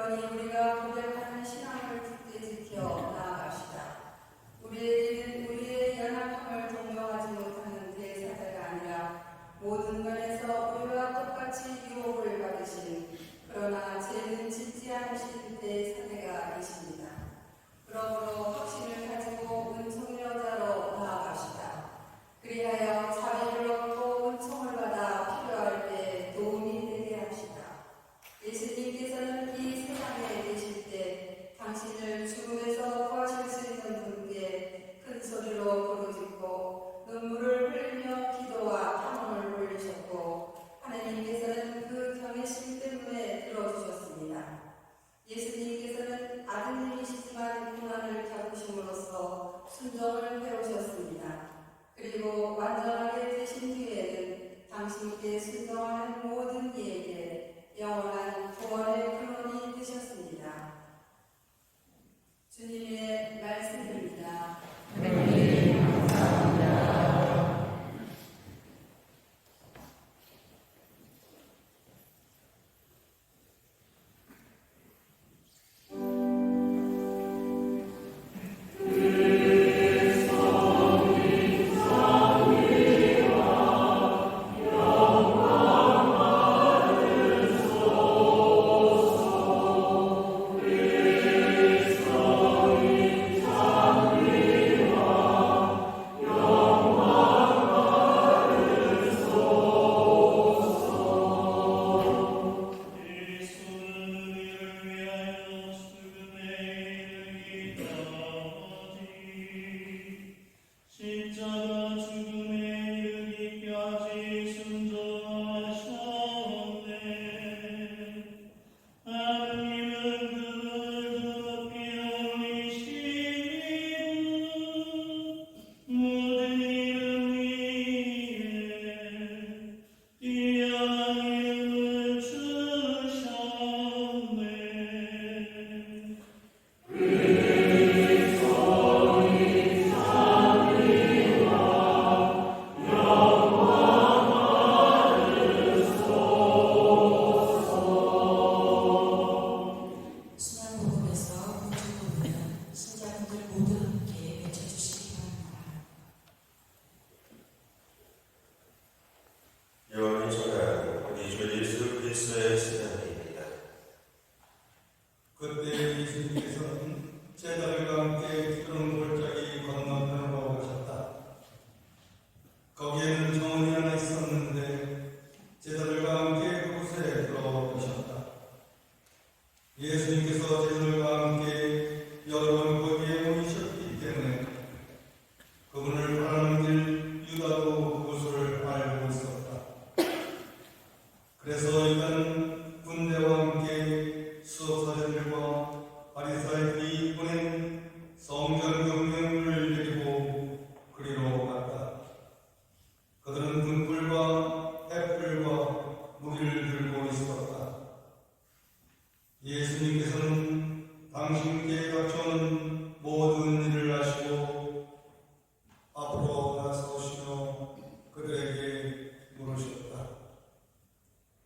그러니 우리가 고백하는 신앙을 굳게 지켜 나아갑시다. 우리에게는 우리의 연약함을 동정하지 못하는 대사자가 아니라 모든 면에서 우리와 똑같이 유혹을 받으신 그러나 죄는 짓지 않으신 대사자가 계십니다. 그러므로 확신을 가지고 은총 여자로 나아갑시다. 그리하여 자비를 얻고 은총을 받아 필요할 때 도움이 되게 합시다. 예수님께서는 이 세상에 계실 때 당신을 죽음에서 구하실 수 있는 분께 큰 소리로 부르짖고 눈물을 흘리며 기도와 탐험을 올리셨고 하나님께서는 그 경외심 때문에 들어주셨습니다. 예수님께서는 아드님이시지만 고난을 겪으심으로써 순종을 배우셨습니다. 그리고 완전하게 되신 뒤에는 당신께 순종하는 모든 이에게 영원한 구원의 근원이 되셨습니다. 주님의 말씀입니다. 하나님 감사합니다. 그때 예수님께서는 제자들과 함께 푸른 골짜기 건너편으로 가셨다. 거기에는 정원이 하나 있었는데 제자들과 함께 그곳에 들어오셨다. 예수님께서 제자들과 함께 여러 번 거기에 모이셨기 때문에 그분을 바라는 길 유다도 그곳을 알고 있었다. 그래서 유다는 군대와 함께 수석사제들과 바리사이들이 보낸 성전 경명을 데리고 그리로 갔다. 그들은 등불과 횃불과 무기를 들고 있었다. 예수님께서는 당신께 닥쳐오는 모든 일을 아시고 앞으로 나서시며 그들에게 물으셨다.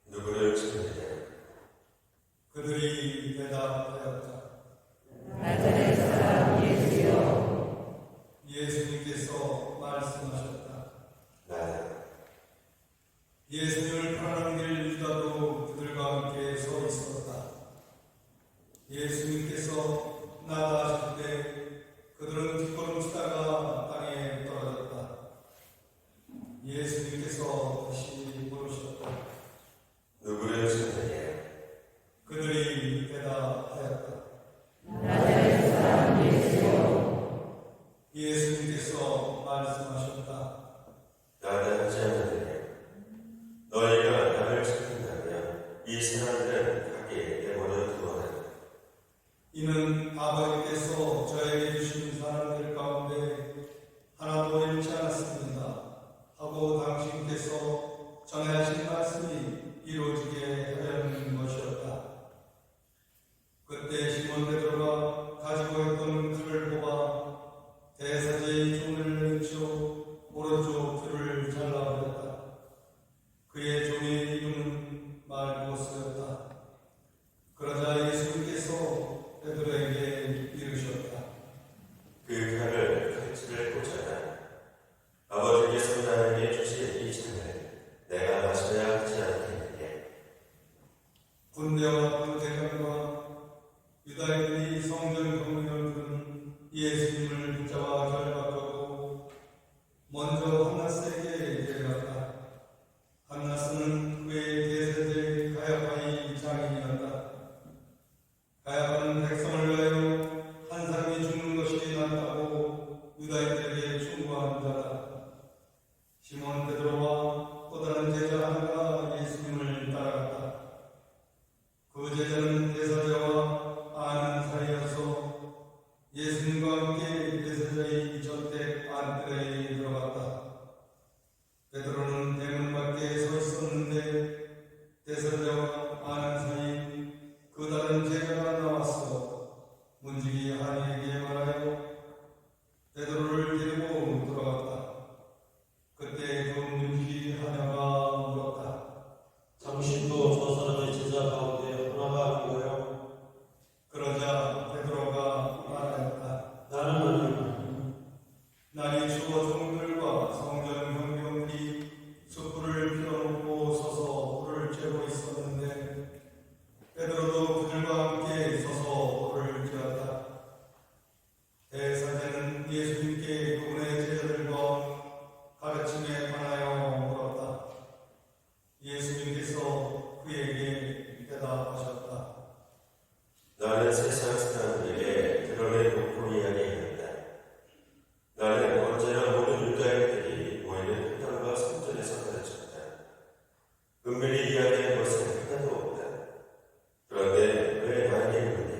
누구를 찾느냐? 그들이 대답하였다. 나사렛 사람 예수여. 예수님께서 말씀하셨다. 나는. 예수님을 바라는 길 유다도 그들과 함께 서 있었다. 예수님께서 나다 하실 때 그들은 뒷걸음치다가 땅에 떨어졌다. 예수님께서 다시 물으셨다. 누구를 찾느냐? 그들이 대답하였다. 나사렛 사람 예수여. 예수님께서 말씀하셨다. 나는 하지 않느냐? 너희가 나를 찾는다면 이 사람들은 가게 내버려 두어라. 이는 아버지께서 저에게 주신 사람들 가운데 하나도 잃지 않았습니다 하고 당신께서 전하신 말씀이 이루어지게 하려는 것이었다. 그때 시몬 베드로가 가지고 있던 칼을 뽑아 대사제의 종을 내리쳐 오른쪽 귀를 잘라버렸다. 그의 종의 이름은 말고스였다. 그러자 예수님께서 제자들이 성전 경륜을 들은 예수님을 붙잡아 결박하고 먼저 한나스에게 데려갔다. 한나스는 그의 대세대 가야바의 장인이었다. 가야바는 백성을 위하여 한 사람이 죽는 것이 낫다고 유다인들에게 충고한 자다. 시몬 베드로와 또 다른 제자 하나가 예수님을 따라갔다. 그 제자는 대사자와 아는 사이여서 예수님과 함께 대사자의 저택 안뜰에 들어갔다. 베드로는 대문 밖에 서 있었는데 대사자와 아는 사이 그 다른 제자가 나와서 문지기 하니에게 말하여 베드로를 데리고 들어갔다. 그때 그 문지기 하냐가 물었다. 당신도 저 사람의 제자 가운데 하나가 아닌가요? 그러자 베드로가 말하였다. 나는 아니요. 날이 추워 종들과 성전 경비원들이 숯불을 피워놓고 서서 불을 쬐고 있었는데 베드로도 그들과 함께 서서 불을 쬐었다. 대사제는 예수님께 그분의 제자들과 가르침에 관하여 물었다. 예수님께서 그에게 대답하셨다. 나는 세상 사람들에게 드러낸 복음을 이야기했다. 나는 언제나 모든 유다인들이 모이는 회당과 성전에서 가르쳤다. 은밀히 이야기한 것은 하나도 없다. 그런데 왜 나에게 묻냐?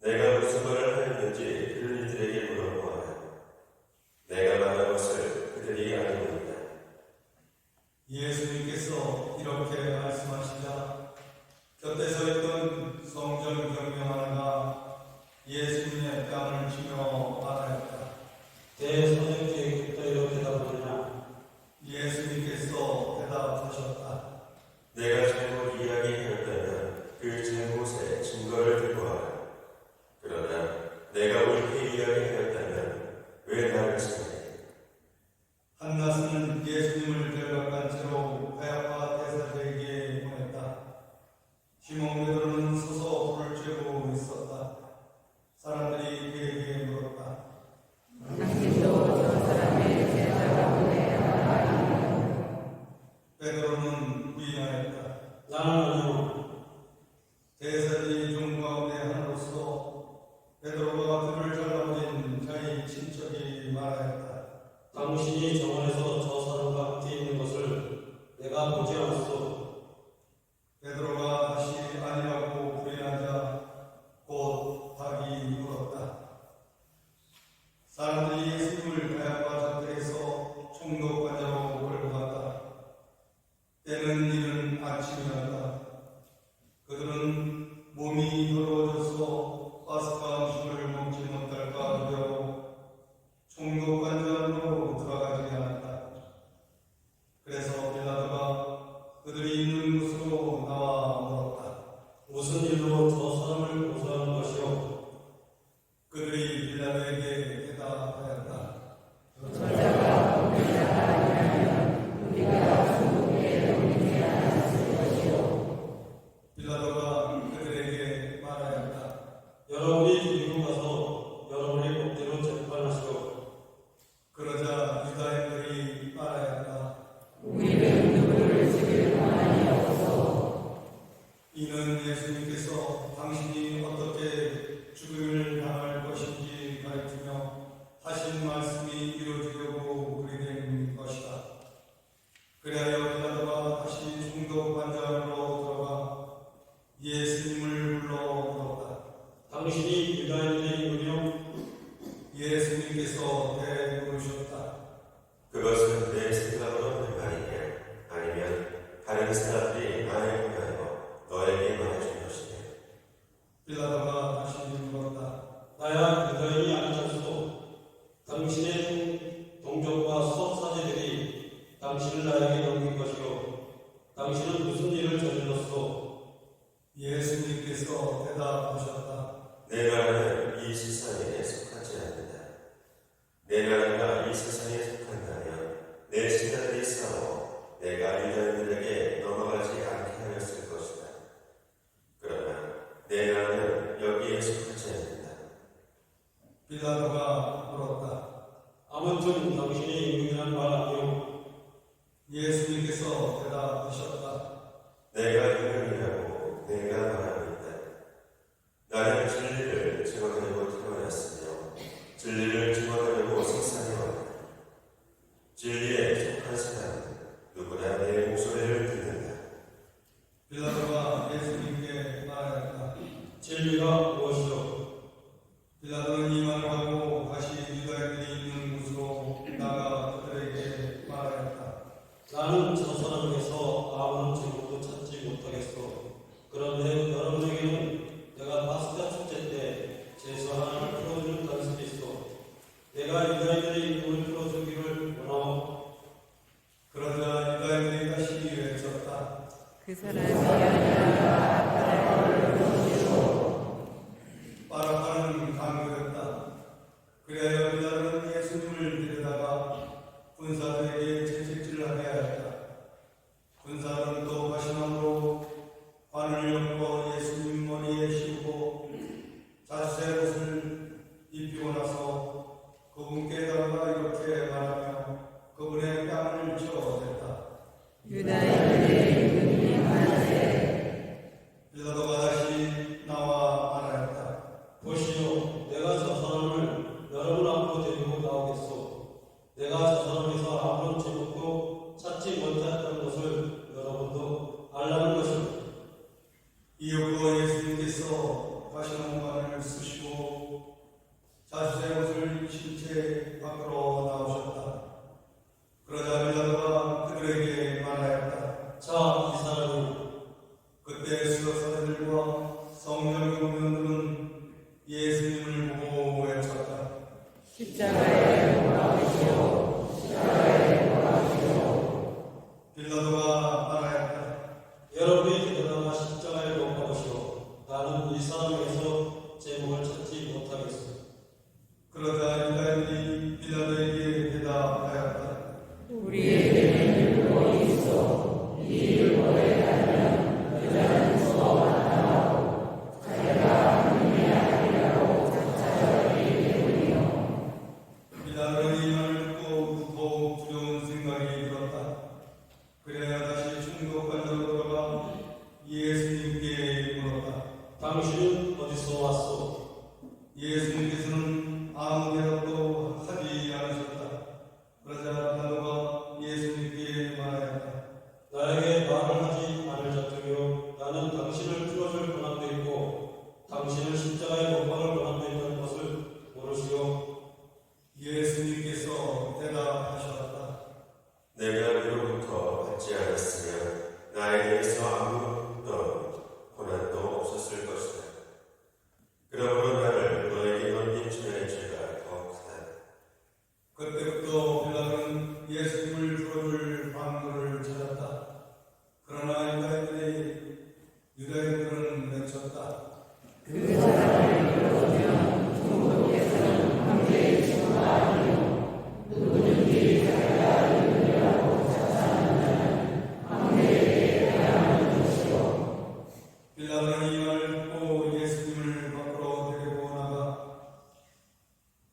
내가 무슨 말을 하였는지 들은 이들에게 물어보아라. 내가 말한 것을 그들이 알고 있다. 예수님께서 이렇게 말씀하시자 곁에 서 있던 성전 경비원 하나가 예수님의 뺨을 치며 말하였다. 대사장께 그따위로 대답하느냐? 예수님께서 대답하셨다. 내가 잘못 이야기하였다면 그 잘못에 증거를 들고 와라. 그러나 내가 옳게 이야기하였다면 왜 나를 치느냐? 한나스는 예수님을 데려간 채로 가야파 대사제에게 보냈다. 시몬 베드로는 서서 불을 쬐고 있었다. 사람들이 그에게 물었다. 당신도 저 사람의 제자 가운데 하나가 아닌가요? 베드로는 부인하였다. 나는 아니요. 대사지 종 가운데 하나로서 베드로가 그를 잘라버린 자의 친척이 말하였다. 당신이 정원에서 저 사람과 함께 있는 것을 내가 보지 않았소. 베드로가 다시 아니라고 부인하자 곧 답이 물었다. 사람들이 예수님을 가야바 저택에서 총독 관자로 몰고 갔다. 때는 이른 아침이었다. 그들은 몸이 더러워져서 파스카 음식을 먹지 못할까 두려워 총독 관자로 들어가지 않았다. 그래서 빌라도가 그들이 있는 곳으로 나와 물었다. 무슨 일로 저 사람을 고소하는 것이오? 그들이 빌라도에게 대답하였다. 저자가 우리 자가 아니라면 우리가 중국에 넘기지 않았을 것이오. 빌라도가 그들에게 말하였다. 여러분이 데리고 가서 여러분의 법대로 재판하시오. 그러자 유다인들이 말하였다. 우리는 누구를 죽일 권한이 없어. 이는 예수님께서 당신이 어떻게 죽음을 당할 것인지 가르치며 하신 말씀이 이루어지려고 그리 된 것이다. 그리하여 빌라도가 다시 총독 관장으로 들어가 예수님을 불러 물었다. 당신이 유다인의 인물이요? 예수님께서 대물으셨다. 그것은 내 생각으로 할 말이냐? 아니면 다른 사람들이 나에 관하여 너에게 말해준 것이냐? 빌라도가 다시 물었다. 나야 유다인이 아니었소. 당신의 동족과 수석사제들이 당신을 나에게 넘긴 것이요. 당신은 무슨 일을 저질렀소? 예수님께서 대답하셨다. 내 나라는 이 세상에 속하지 않는다. 내 나라가 이 세상에 속한다면 내 제자들이 싸워 내가 유다인들에게 넘어가지 않게 하였을 것이다. 그러나 내 나라는 여기에 속하지 빌라도가 물었다. 아무튼 당신이 임금이란 말 아니오. 예수님께서 대답하셨다. 내가 임금이라고 내가 말하고 있다. 나는 진리를 증언하려고 태어났으며 진리를 증언하려고 세상에 왔다. 진리에 속한 사람은 누구나 내 목소리를 듣는다. 빌라도가 예수님께 말하였다. 진리가 무엇이오? 빌라도는 이만을 하고 다시 유다인들이 있는 곳으로 나가 그들에게 말하였다. 나는 저 사람에게서 아무런 증거도 찾지 못하겠소. 그런데 여러분에게는 내가 파스카 축제 때 제사 하나를 풀어주는 간섭이 있어. 내가 유다인들의 임금을 풀어주기를 원하오. 그러자 유다인들이 다시 외쳤다. 그 사람이 아니라 바라바는 강도였다. 그래야 빌라도는 예수님을 데려다가 군사들에게 채찍질하게 하였다. 군사들은 또 가시나무로 관을 엮어 예수님 머리에 씌우고 자수의 옷을 입히고 나서 그분께 다가 이렇게 말하며 그분의 뺨을 쳐댔다. 유다인들의 임금이 말하되 빌라도가 다시 나와 말하였다. 보시오, 내가 저 사람을 여러분 앞으로 데리고 나오겠소. 내가 저 사람에서 아무런 증거도 찾지 못했다는 것을 여러분도 알라는 것입니다. 이어고 예수님께서 가시나무관을 쓰시고 자수의 옷을 입으신 채 밖으로 나오셨다. 그러자 빌라도가 그들에게 말하였다. 자, 이 사람이 그때 수석사들과 성령 공무원들은 예수님을 보고 외쳤다. 십자가에 못 박으시오. 십자가에 못 박으시오. 빌라도가 말하였다. 여러분이 데려다가 십자가에 못 박으시오. 나는 이 사람에게서 제목을 찾지 못하겠소. 그러자 유다인들이 빌라도에게 대답하였다. 우리에게는 율법이 있어. 이 율법에 따르면 그자는 죽어 마땅하고 자기가 하느님의 아들이라고 장차였기 때문이요. 빌라도는 이 말을 듣고 더욱 두려운 생각이 들었다. 그래야 다시 충격관으로 돌아가 예수님께 물었다. 당신은 어디서 왔소? 예수님께서는 아무 대답도 하지 않으셨다. 그러자 빌라도가 예수님께 말하였다. 나에게 말을 하지 않을 자들이요, 나는 당신을 풀어줄 권한도 있고 당신을 십자가에 못 박을 권한도 있다는 것을 모르시오. 예수님께서 대답하셨다. 내가 위로부터 받지 않았으면 나에 대해서 아무런 고난도 없었을 것이다. 그러므로 나를 너에게 넘긴 죄의 죄가 더 크다. 그때부터 빌라도는 예수님을 풀어줄 방도를 찾았다. 그러나 유다인들은 외쳤다. 그 사람을 풀어주면 총독께서는 황제의 친구가 아니요. 누구든지 자기가 임금이라고 자처하는 자는 황제에게 대항하는 것이요. 빌라도는 이 말을 듣고 예수님을 밖으로 데리고 나가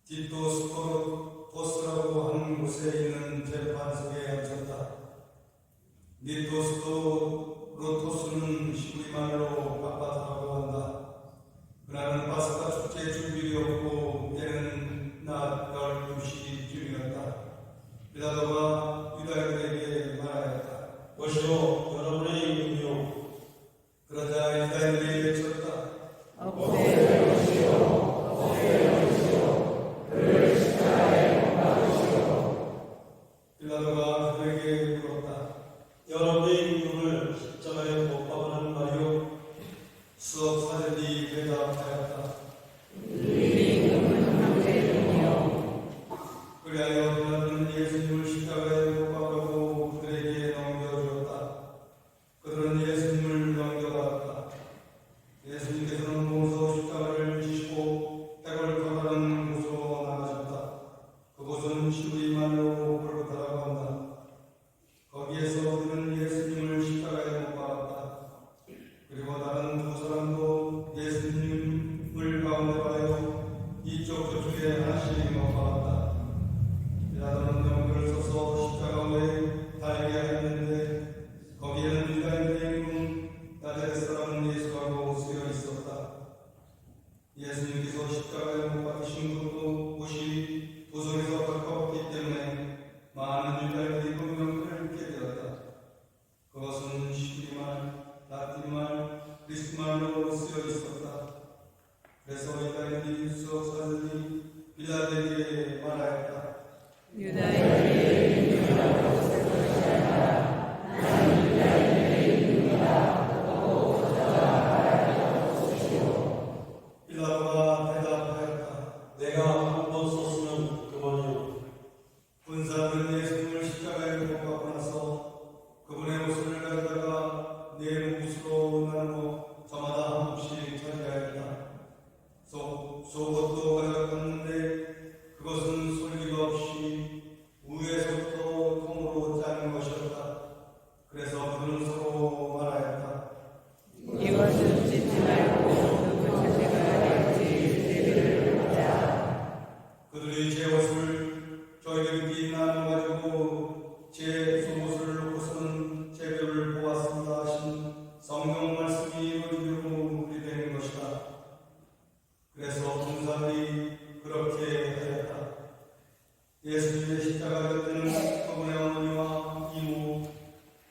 디도스코로토스라고 하는 곳에 있는 재판석에 앉혔다. 디도스코로토스는 히브리말로 빳빳하다고 한다. 그날은 파스카 축제 주일이었고 때는 낮 12시쯤이었다. 빌라도가 유다인들에게 말하였다. 보시오, 여러분의 임금이요, 그러자 유다인들이 외쳤다. 없애버리시오. 없애버리시오. 그를 십자가에 못 박으시오. 빌라도가 그에게 물었다. 여러분의 임금을 십자가에 못 박으라는 말이요. 수석사들이 대답하였다. 우리 임금은 황제이며 그리하여 빌라도는 예수님을 십자가에 못 박으라고 그들에게 넘겨주었다. 그들은 예수님을 넘겨갔다. 예수님께서는 몸소 십자가를 지시고 백을 가가는 곳으로 나가셨다. 그곳은 히브리말로 골고다라고 한다. 거기에서 그들은 예수님을 십자가에 못 박았다. 그리고 다른 두 사람도 예수님을 가운데 하여 이쪽 이쪽 저쪽에 하나씩 못 박았다. 빌라도는 명분을 써서 십자가 위에 달게 하였는데 거기에는 유다인의 이름 나자렛 사람 예수라고 쓰여 있었다. 예수님께서 십자가에 못 박히신 것도 옷이 도성에서 가까웠기 때문에 많은 유다인들이 그 명분을 입게 되었다. 그것은 히브리말, 라틴말, 그리스말로 쓰여 있었다. 그래서 유다인들이 유수석 사람들이 빌라도에게 말하였다. 유다인의 이름이라고 쓰지 않아. 나는 유다인의 이름이다. 너도 저자가 알아야 보시오. 빌라도가 대답하였다. 내가 한 번 썼으면 그만이요. 군사들은 예수님을 십자가에 못 박고 나서 그분의 옷을 가져다가 네 몫으로 나누어 저마다 한 몫씩 차지하였다. 속옷도 가져갔는데 그것은 솔기가 없이 우에서부터 통으로 짜는 것이었다. 그래서 그는 서로 말하였다. 이것은 찢지 말고 누구 자체가 될지 제비를 보자. 그들이 제 옷을 저희들끼리 나눠가지고 제 속옷을 놓고서는 제비를 보았습니다 하신 성경 말씀이 이루어지려고 그리 되는 것이다. 그래서 군사들이 그렇게 하였다. 예수님의 십자가 곁에는 그분의 어머니와 이모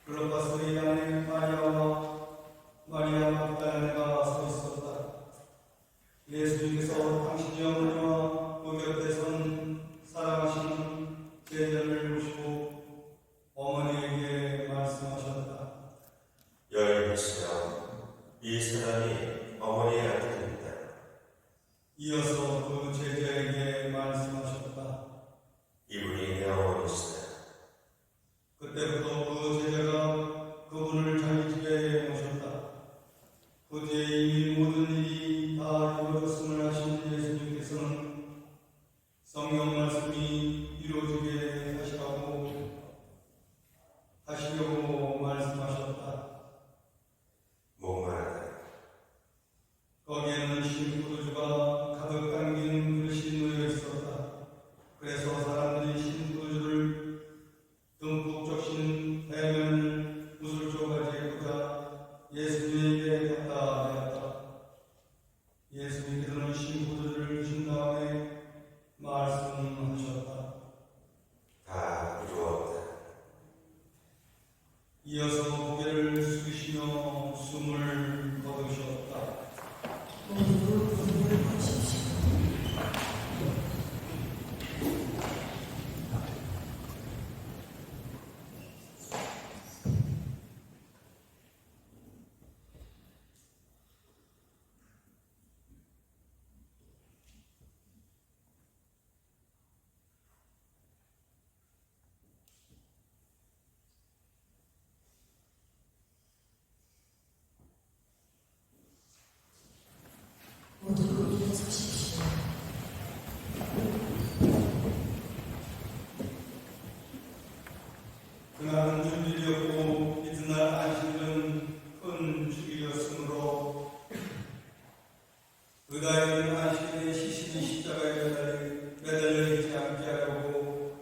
글로파스의 아내 마리아와 마리아 막달라네가 서 있었다. 예수님께서 당신의 어머니와 그 곁에 선 사랑하시는 제자를 보시고 어머니에게 말씀하셨다. 여인이시여, 이 사람이 어머니의 아들입니다. 이어서 그 제자에게 말씀하셨다. 이분이 내 어머니시다. 그때부터 그 제자가 그분을 자기 집에 모셨다. 그 뒤에 이미 모든 일이 다 이루어졌음을 아신 예수님께서는 성경 말씀이 이루어지게 하시려고 말씀하셨다. 목마르다. 거기에는 신부주가 가득 담긴 그릇이 놓여 있었다. 그래서 사람들이 신부주를 듬뿍 적신 배면을 우슬조가지에 꽂아 예수님에게 갖다 대었다. 예수님께서는 신부주를 주신 다음에 말씀하셨다. 다 이루었다. 이어서 고개를 숙이시며 숨을 거두셨다. 그날은 주일이었고 이튿날 안식일은 큰 주일이었으므로 유다인은 안식일에 시신이 십자가에 매달려 있지 않게 하려고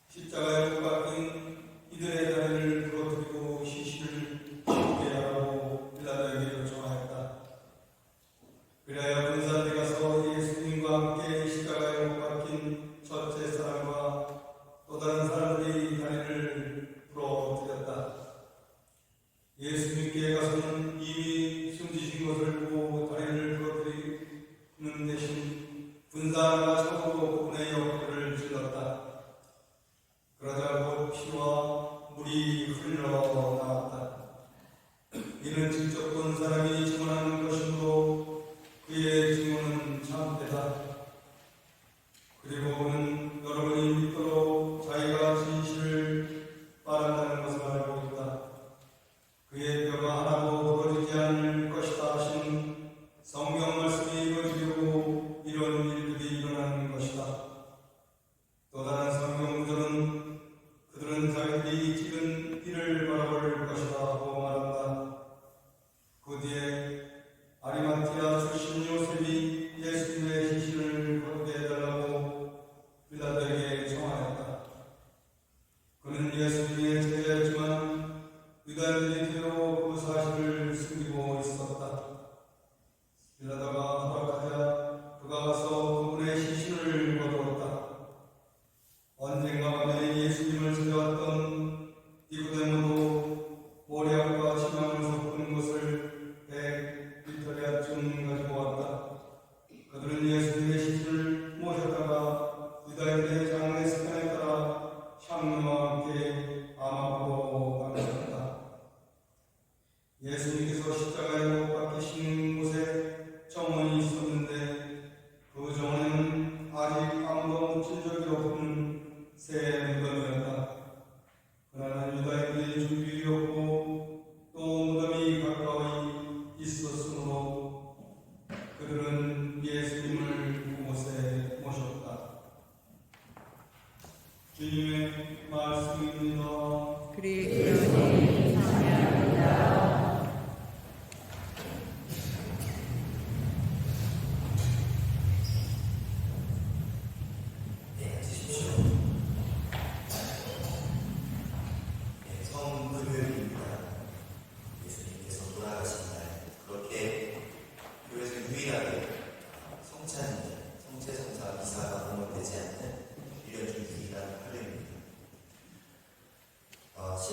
십자가에 못 박힌 이들의 다리를 부러뜨리고 시신을 쉽게 하라고 빌라도에게 요청하였다. 그래야 군사들이 가서 예수님과 함께 십자가에 못 박힌 첫째 사람과 또 다른 사람들이 다리를 부러뜨렸다. 예수님께 가서는 이미 숨지신 것을 보고 다리를 부러뜨리는 대신 군사가 차고로 그분의 옆구리를 찔렀다. 그러자 곧 피와 물이 흘러나왔다. 이는 직접 본 사람이 증언하는 것이므로 그의 증언은 참되다. 그리고 그는 여러분이 믿도록 자기가 진실을 말한다는 것을 알고 있다. 그의 뼈가 하나도 부러지지 않을 것이다 하신 성경 말씀이 이루어지려고 이런 일들이 일어나는 것이다. 또 다른 성경 구절은 그들은 자기들이 찍은 일을 바라볼 것이다 하고 말한다. 그 뒤에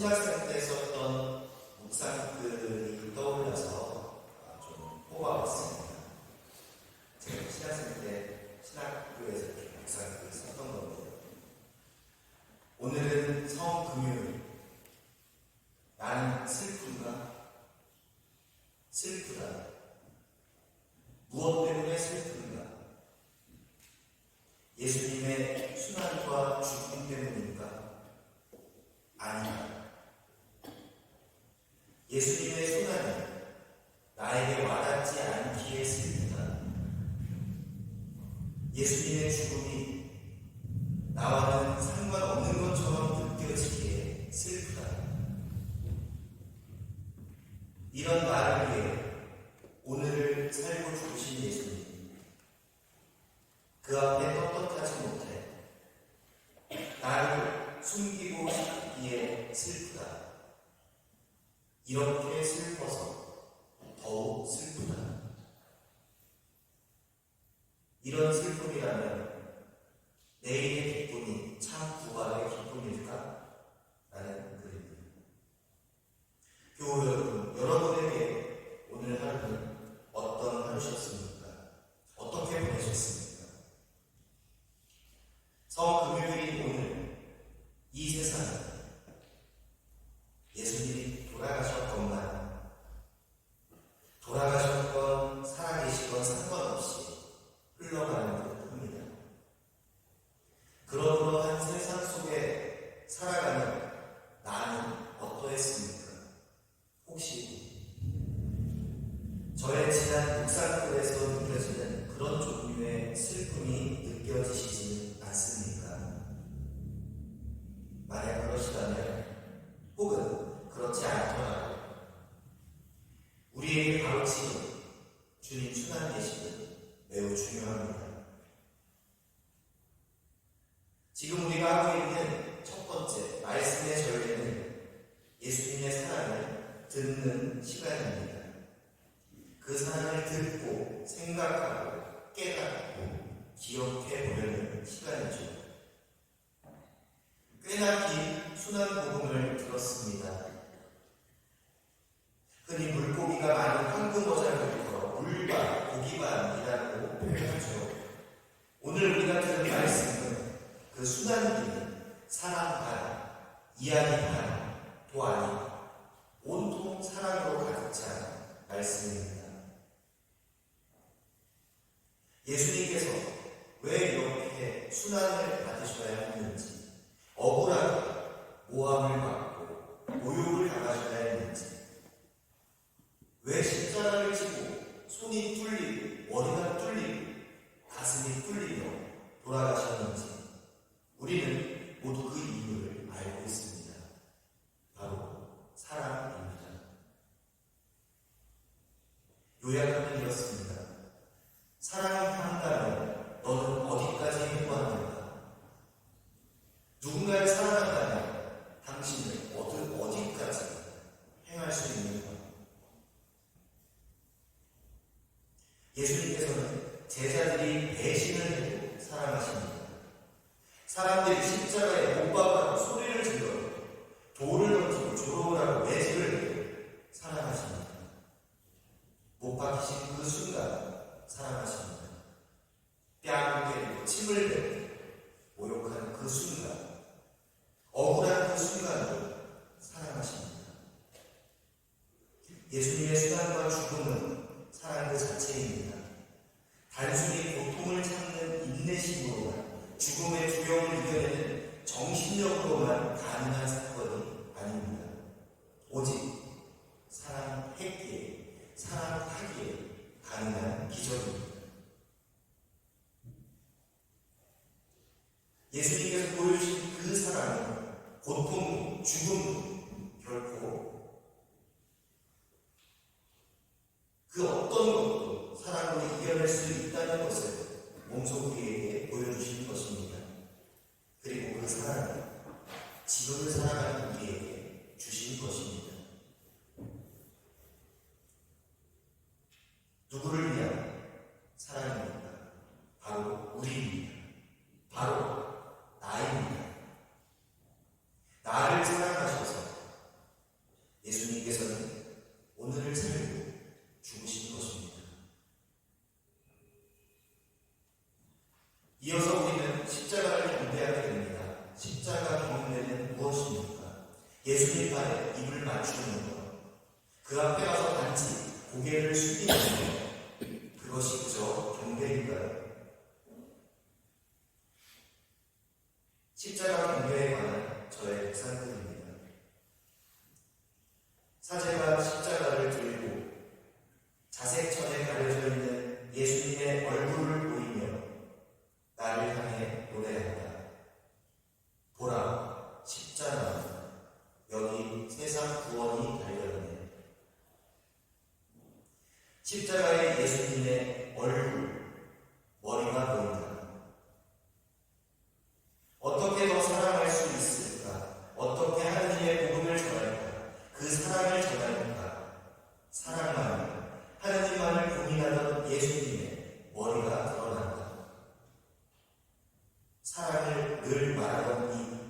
신학생 때 썼던 묵상글이 떠올라서 좀 뽑아봤습니다. 제가 신학생 때 신학교에서 묵상글을 썼던 건데요. 오늘은 성금요일. 나는 슬픈가? 슬프다. 무엇 때문에 슬픈가? 예수님의 순환과 죽음 때문인가? 아니다. 예수님의 순환이 나에게 와닿지 않기에 슬프다. 예수님의 죽음이 나와는 상관없는 것처럼 느껴지기에 슬프다. 이런 나를 위해 오늘을 살고 죽으신 예수님, 그 앞에 떳떳하지 못해 나를 숨기고 싶기에 슬프다. 이렇게 슬퍼서 더욱 슬프다. 이런 슬픔이라면 내일의 기쁨이 참 부활의 기쁨일까? 라는 글입니다. 교우 여러분, 여러분에게 오늘 하루는 어떤 하루셨습니까? 어떻게 보내셨습니까? 성금요일인 오늘 이 세상에 예수님이 돌아가셨건 살아계시건 상관없이 흘러가는 듯합니다. 그러한 세상 속에 살아가는 나는 어떠했습니까? 혹시 저의 지난 묵상글에서 느껴지는 그런 종류의 슬픔이 느껴지시지는 않습니까? 만약 그러시다면, 혹은 그렇지 않더라도 우리에게 바로 지금 주님 순환 계시는 매우 중요합니다. 지금 우리가 하고 있는 첫 번째 말씀의 전례는 예수님의 사랑을 듣는 시간입니다. 그 사랑을 듣고 생각하고 깨닫고 기억해 보려는 시간이죠. 꽤나 긴 순환복음을 들었습니다. 흔히 물고기가 많은 황금어장부터 물반, 고기반이라고 표현하죠. 오늘 우리가 들은 말씀은 그 순환기는 사랑 반, 이야기 반도 아닌 온통 사랑으로 가득 찬 말씀입니다. 예수님께서 왜 이렇게 순환을 받으셔야 했는지, 억울하게 모함을 받고 모욕을 당하셔야 했는지, 왜 십자가를 지고 손이 뚫리고 머리가 뚫리고 가슴이 뚫리며 돌아가셨는지 우리는 모두 그 이유를 알고 있습니다. 바로 사랑입니다. 요약하면 이렇습니다. 사랑을 한다면 너는 어디까지 행보하는가? 누군가를 사랑한다면 당신은 어디까지 행할 수 있는가? 예수님께서는 제자들이 배신을 해도 사랑하십니다. 사람들이 십자가에 못 박아도 소리를 질러도 돌을 던지고 조롱을 하고 매질을 해도 사랑하십니다. 못 박히신 그 순간 사랑하십니다. 뺨을 때리고 침을 뱉고 모욕하는 그 순간, 억울한 그 순간도 사랑하십니다. 예수님의 순환과 죽음은 사랑 그 자체입니다. 단순히 고통을 참는 인내심으로만, 죽음의 두려움을 이겨내는 정신력으로만 가능한 사건이 아닙니다. 오직 사랑했기에, 사랑하기에 가능한 기적입니다. 예수님께서 보여주신 그 사랑은 고통, 죽음 결코 그 어떤 것도 사랑으로 이겨낼 수 있다는 것을 몸소 우리에게 보여주시는 것입니다. 그리고 그 사랑을 지금을 살아가는 우리에게 주신 것입니다. 누구를 위한 사랑입니까? 바로 우리입니다. 바로 나입니다. 나를 사랑하셔서 예수님 발에 입을 맞추는 것, 그 앞에 가서 단지 고개를 숙이는 것, 그것이 그저 경배인가요? 십자가 경배에 관한 저의 묵상들입니다. 사제가 십자가를 들고 자색천에 가려져 있는 예수님의 얼굴을 보이며 나를 향해 노래한다. 보라, 십자가, 여기 세상 구원이 달려있네. 십자가에 예수님의 얼굴, 머리가 보인다. 어떻게 더 사랑할 수 있을까? 어떻게 하느님의 복음을 전할까? 그 사랑을 전할까? 사랑만을, 하느님만을 고민하던 예수님의 머리가 드러난다. 사랑을 늘 말하던 이,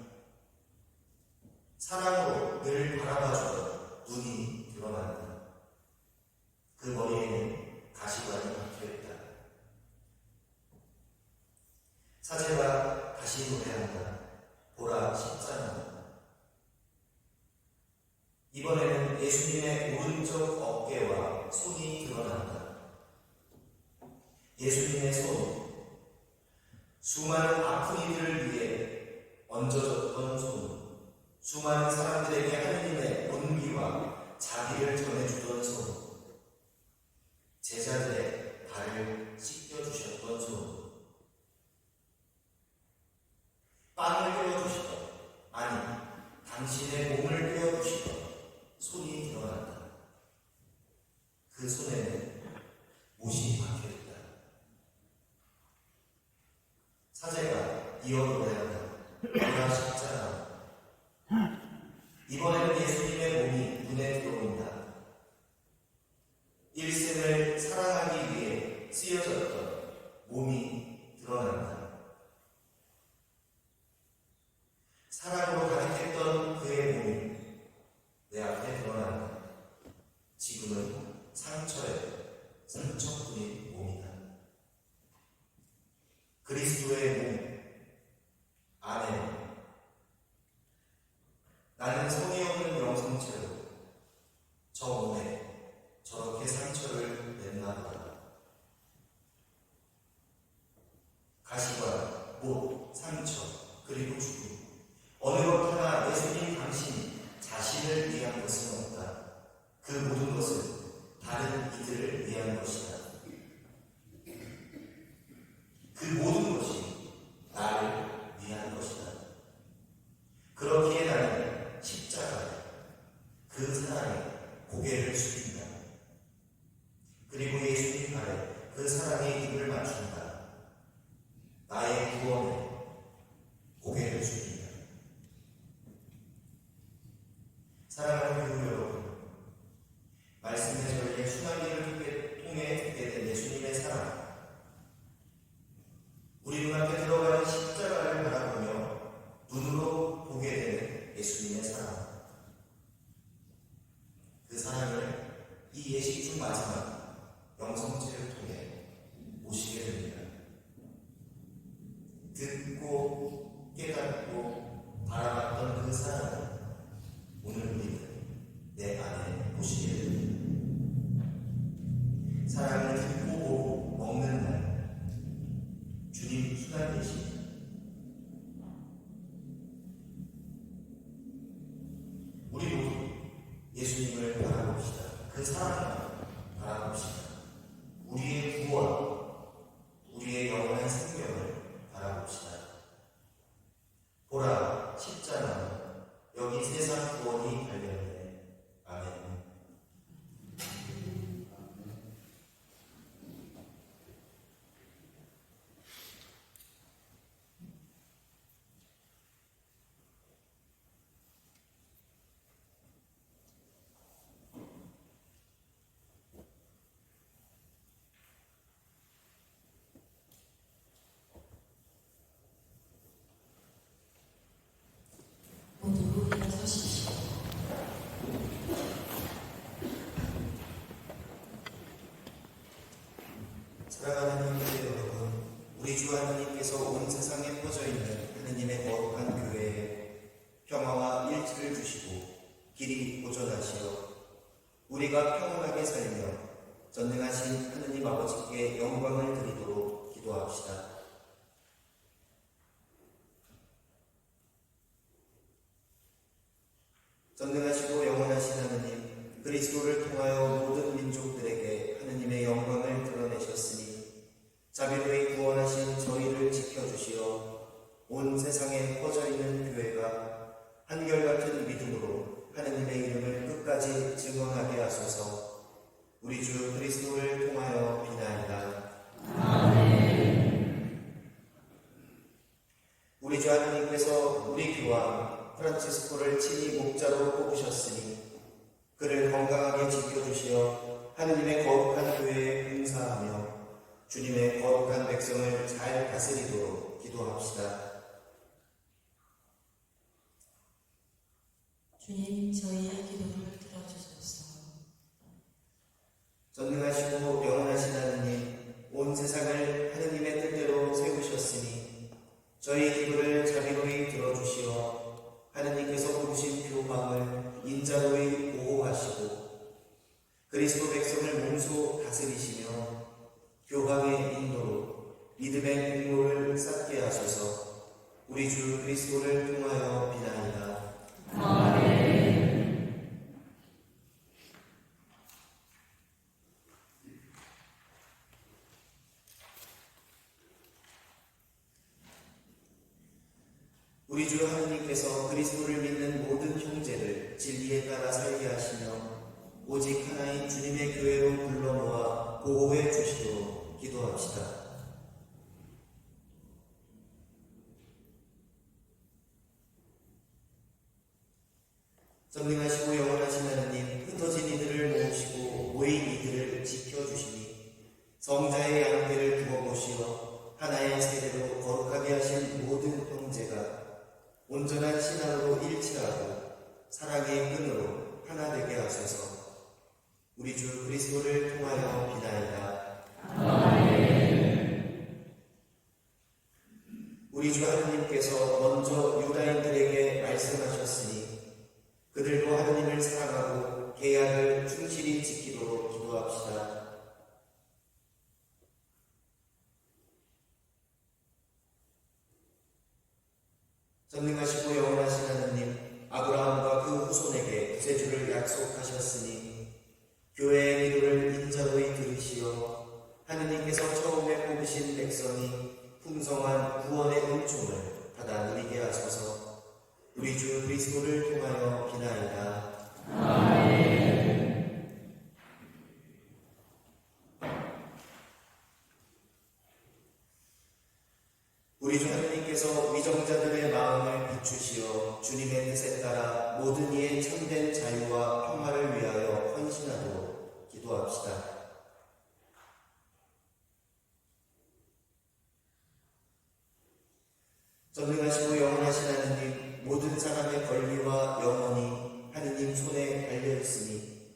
사랑으로 늘 바라봐주던 눈이 드러난다. 그 머리에는 가시관이 박혀있다. 사제가 다시 노래한다. 보라, 십자가. 이번에는 예수님의 오른쪽 어깨와 손이 드러난다. 예수님의 손, 수많은 아픈 이들을 위해 얹어졌던 손, 수많은 사람들에게 하느님의 온기와 자비를 전해주던 손, 제자들의 발을 씻겨주셨던 손, 빵을 떼어주시던, 아니 당신의 몸을 떼어주시던 손이 드러난다. 그 손에는 못이 박혀있다. 사제가 이어 노래한다. 보라, 십자가. 이번에는 예수님의 몸이 눈에 들어온다. 일생을 사랑하기 위해 쓰여졌던 몸이 드러난다. 사랑으로 가득했던 그의 몸이 내 앞에 드러난다. 지금은 상처뿐인 몸이다. 그리스도의 몸 안에 나는 성의 없는 영성체로 저 몸에 저렇게 상처를 냈나 보다. 가시관, 못, 상처, 그리고 죽음, 어느 것 하나 예수님 당신이 자신을 위한 것은 없다. 그 모든 것은 다른 이들을 위한 것이다. 그 모든 것이 나를 위한 것이다. 그렇기에 나는 십자가, 그 사랑에 고개를 숙인다. 그리고 예수님 발에 그 사랑의 입을 맞춘다. 나의 구원에 고개를 숙인다. 사랑하는 교우 여러분, 말씀의 저희의 수나기를 통해 듣게 된 예수님의 사랑, 우리 눈앞에 들어가는 십자가를 바라보며 눈으로 보게 되는 예수님의 사랑, 그 사랑을 이 예식 중 마지막 영성체를 통해 모시게 됩니다. 듣고 깨닫고 바라봤던 그 사랑을 오늘 우리는 내 안에 모시게 됩니다. 사랑을 듣고 보고 먹는 날, 주님 수단 예식, 우리 모두 예수님을 바라봅시다. 그 사랑을 바라봅시다. 우리의 구원, 우리의 영원한 생명을 바라봅시다. 보라, 십자가, 여기 세상 구원이 달려있네. 아멘. 모두 일어서십시오. 사랑하는 형제 여러분, 우리 주 하나님께서 온 세상에 퍼져 있는 하느님의 거룩한 교회에 평화와 일치를 주시고 길이 보존하시어 우리가 평안하게 살며 전능하신 하느님 아버지께 영광을 드리도록 기도합시다. 전능하시고 영원하신 하느님, 그리스도를 통하여 모든 민족들에게 하느님의 영광을 드러내셨으니 자비로이 구원하신 저희를 지켜주시어 온 세상에 퍼져있는 교회가 한결같은 믿음으로 하느님의 이름을 끝까지 증언하게 하소서. 우리 주 그리스도를 통하여 비나이다. 우리 주 하느님께서 우리 교황 프란치스코를 친히 목자로 뽑으셨으니 그를 건강하게 지켜주시어 하느님의 거룩한 교회에 봉사하며 주님의 거룩한 백성을 잘 다스리도록 기도합시다. 주님, 저희의 기도를 들어주소서. 전능하시고 영원하신 하느님, 온 세상을 하느님의 뜻대로 세우셨으니 저희 기도를 자비로이 들어주시어 하느님께서 부르신 교황을 인자로이 보호하시고 그리스도 백성을 몸소 다스리시며 교황의 인도로 믿음의 공로를 쌓게 하소서. 우리 주 그리스도를 통하여 비나이다. 우리 주 하느님께서 그리스도를 믿는 모든 형제를 진리에 따라 살게 하시며 오직 하나인 주님의 교회로 불러 모아 보호해 주시도록 기도합시다. 전능하시고 영원하신 하느님, 흩어진 이들을 모으시고 모인 이들을 지켜주시니 성자의 양떼를 두어보시어 하나의 세대로 거룩하게 하신 모든 형제가 온전한 신앙으로 일치하고 사랑의 끈으로 하나 되게 하소서. 우리 주 그리스도를 통하여 비나이다. 우리 주 하느님께서 먼저 유다인들에게 말씀하셨으니 그들도 하느님을 사랑하고 계약을 충실히 지키도록 기도합시다. 전능하시고 영원하신 하느님, 아브라함과 그 후손에게 구세주를 약속하셨으니 교회의 기도를 인자로이 들으시어 하느님께서 처음에 뽑으신 백성이 풍성한 구원의 은총을 받아 누리게 하소서. 우리 주 그리스도를 통하여 비나이다. 우리 주 하느님께서 위정자들의 마음을 비추시어 주님의 뜻에 따라 모든 이의 참된 자유와 평화를 위하여 헌신하도록 기도합시다. 전능하시고 영원하신 하느님, 모든 사람의 권리와 영혼이 하느님 손에 달려있으니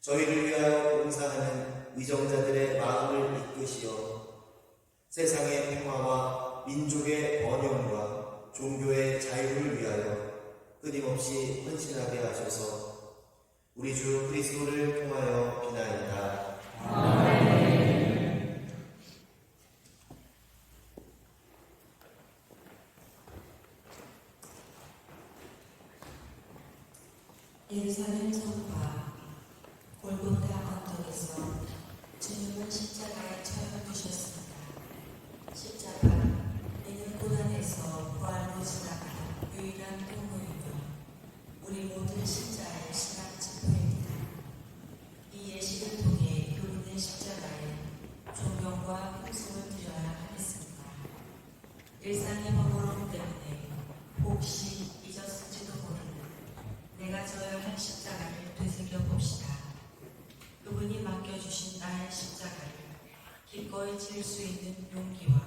저희를 위하여 봉사하는 위정자들의 마음을 이끄시어 세상의 평화와 민족의 번영과 종교의 자유를 위하여 끊임없이 헌신하게 하소서. 우리 주 그리스도를 통하여 비나이다. 예루살렘 성과 골고타 언덕에서 주님은 십자가에 처형 두셨습니다. 십자가, 이는 고난에서 부활로 지나간 유일한 통로이며 우리 모든 신자의 신앙 지표입니다. 이 예식을 통해 교훈의 십자가에 존경과 풍성을 드려야 하겠습니다. 일상의 허물음 때문에 혹시 잊었을지도 모르는 내가 져야 할 십자가를 되새겨봅시다. 그분이 맡겨주신 나의 십자가를 기꺼이 질 수 있는 용기와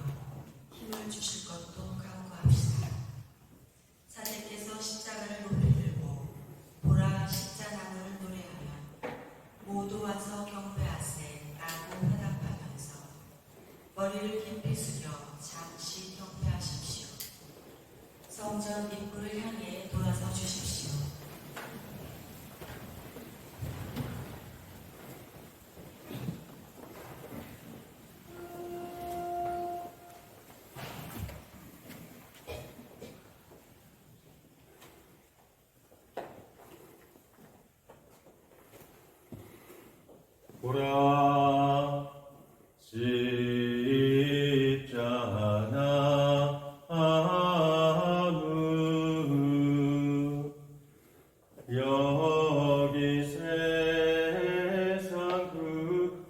힘을 주실 것도 간구합시다. 사제께서 십자가를 높이 들고 보라 십자나무를 노래하면 모두 와서 경배하세 라고 회답하면서 머리를 깊이 숙여 잠시 경배하십시오. 성전 입구를 향해 돌아서 주십시오. 나무 여기 세상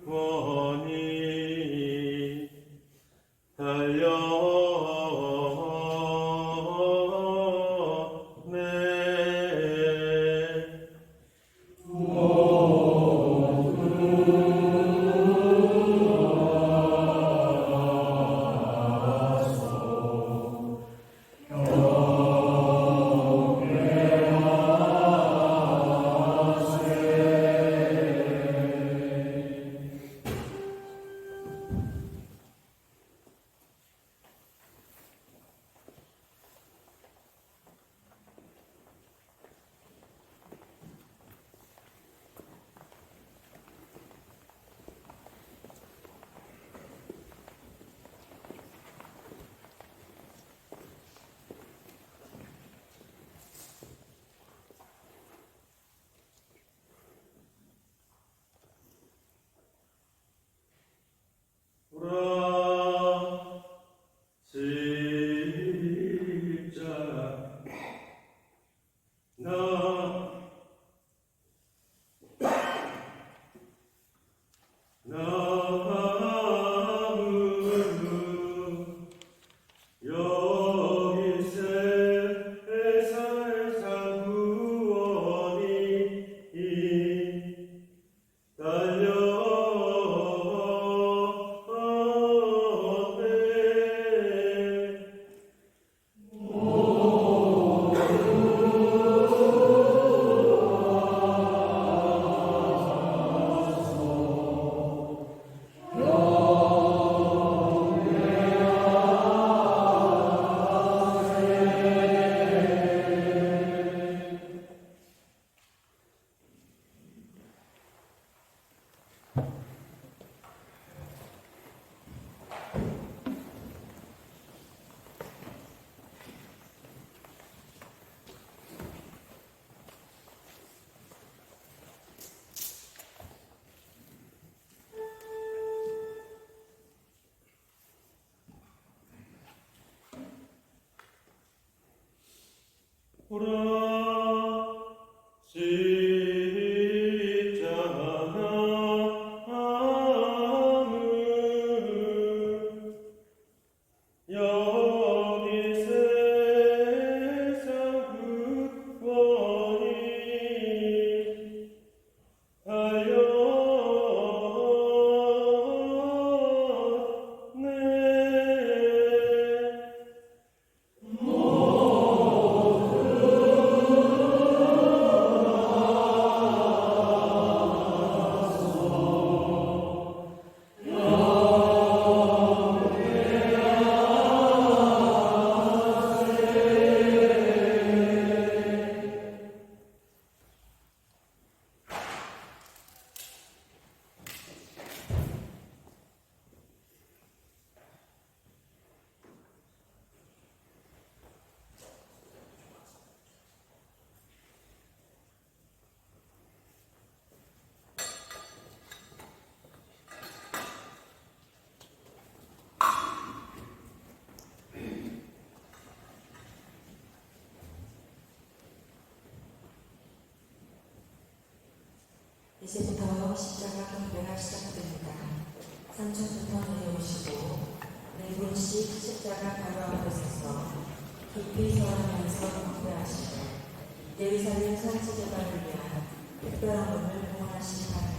구원이 달려네. 보라 십자가 나무 여기 세상 구원이 보라 십자가 나무 여기 세상 구원이 달려네. 이제부터 십자가 경배가 시작됩니다. 산천부터 내려오시고 네 분씩 십자가 바로 앞에 서서 깊이 설하면서 경배하시고 예루살렘 산지 개발을 위한 특별한 운을 봉헌하시기 바랍니다.